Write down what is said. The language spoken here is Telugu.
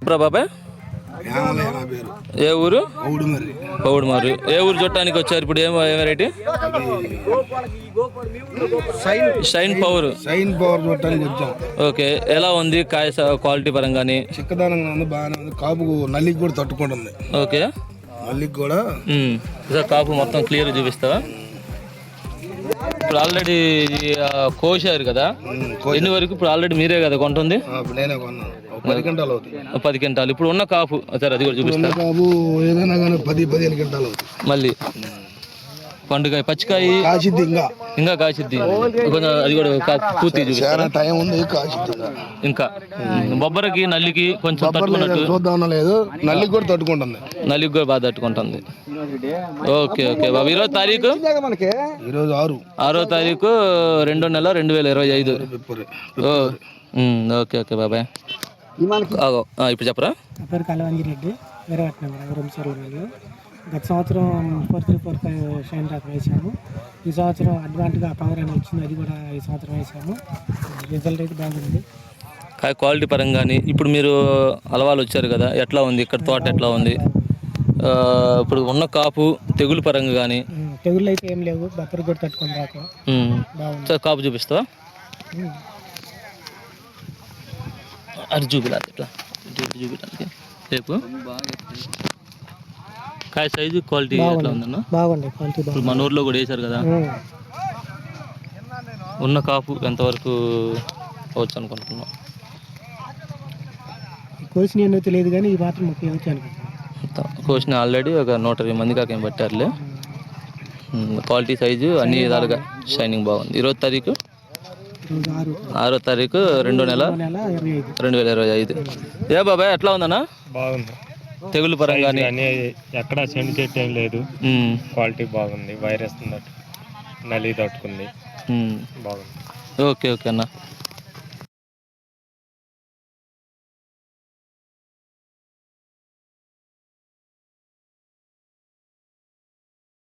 బాబాయ్ ఏ ఊరు? పౌడుమారు. ఏ ఊరు చూడటానికి వచ్చారు ఇప్పుడు? ఏం వెరైటీ? షైన్ పవర్ చూడటానికి వచ్చాం. ఓకే, ఎలా ఉంది కాయ క్వాలిటీ పరంగాని? చిక్కదనంగా ఉంది, బాగానే ఉంది. కాపు నల్లికి కూడా తట్టుకుంటుంది. ఓకే, నల్లికి కూడా కాపు మొత్తం క్లియర్ చూపిస్తావా? ఇప్పుడు ఆల్రెడీ కోసారు కదా, ఎన్ని వరకు? ఇప్పుడు ఆల్రెడీ మీరే కదా కొంటుంది? నేనే కొన్నాను. 10 క్వింటాలు అవుతుంది. 10 క్వింటాలు. ఇప్పుడు ఉన్న కాపు సరే అది కూడా చూపిస్తా. కాపు ఏదైనా కానీ 10-15 క్వింటాలు అవుతుంది. మళ్ళీ పండుగ పచ్చికాయ కాసిద్ది, ఇంకా కాసిద్ది కొంచెం, అది కూడా పూర్తి చూపిస్తా. టైం ఉంది, కాసిద్ది ఇంకా. బొబ్బరకి నల్లికి కొంచెం తట్టుకున్నట్టు చూద్దాం లేదు, నల్లికి కూడా తట్టుకుంటుంది. నల్లికి కూడా బాగా తట్టుకుంటుంది. ఓకే ఓకే బాబు. ఈరోజు తారీఖు? ఈరోజు 6వ తారీఖు 2వ నెల 2025. ఓకే ఓకే బాబాయ్. ఇప్పుడు చెప్పరా? నా పేరు కలవంజిరెడ్డి, వీరవట్నం. గత సంవత్సరం 4345 షైన్ రాక్ వేసాము. ఈ సంవత్సరం అడ్వాన్స్గా పవర్ అని వచ్చింది, అది కూడా ఈ సంవత్సరం వేసాము. రిజల్ట్ అయితే బాగుంది. కాయ క్వాలిటీ పరంగాని ఇప్పుడు మీరు అలవాలు వచ్చారు కదా, ఎట్లా ఉంది ఇక్కడ తోట? ఎట్లా ఉంది ఇప్పుడు ఉన్న కాపు? తెగులు పరంగా కానీ? తెగుళ్ళు అయితే ఏం లేవు, బక్కరు కూడా తట్టుకొని రాక సార్. కాపు చూపిస్తావా? అది చూపిలేదు, ఇట్లా చూపించడానికి రేపు. కాయ సైజు క్వాలిటీ ఎట్లా ఉందన్న? బాగుంది క్వాలిటీ. ఇప్పుడు మన ఊర్లో కూడా వేసారు కదా, ఉన్న కాపు ఎంతవరకు అవచ్చు అనుకుంటున్నాం? కోసిన ఎన్నో తెలియదు కానీ ఈ మాత్రం ముఖ్యం వచ్చి అనుకుంటున్నాం. కోసిన ఆల్రెడీ ఒక 120 మంది కాకేం పట్టారులే. క్వాలిటీ సైజు అన్ని విధాలుగా షైనింగ్ బాగుంది. 6వ తారీఖు 2వ నెల 2025. ఏ బాబాయ్ ఎట్లా ఉందన్నా? బాగుంది. తెగులు పరంగా ఎక్కడ చెండు చెట్టు ఏం లేదు, క్వాలిటీ బాగుంది. వైరస్ నల్లి తట్టుకుంది, బాగుంది. ఓకే ఓకే అన్న.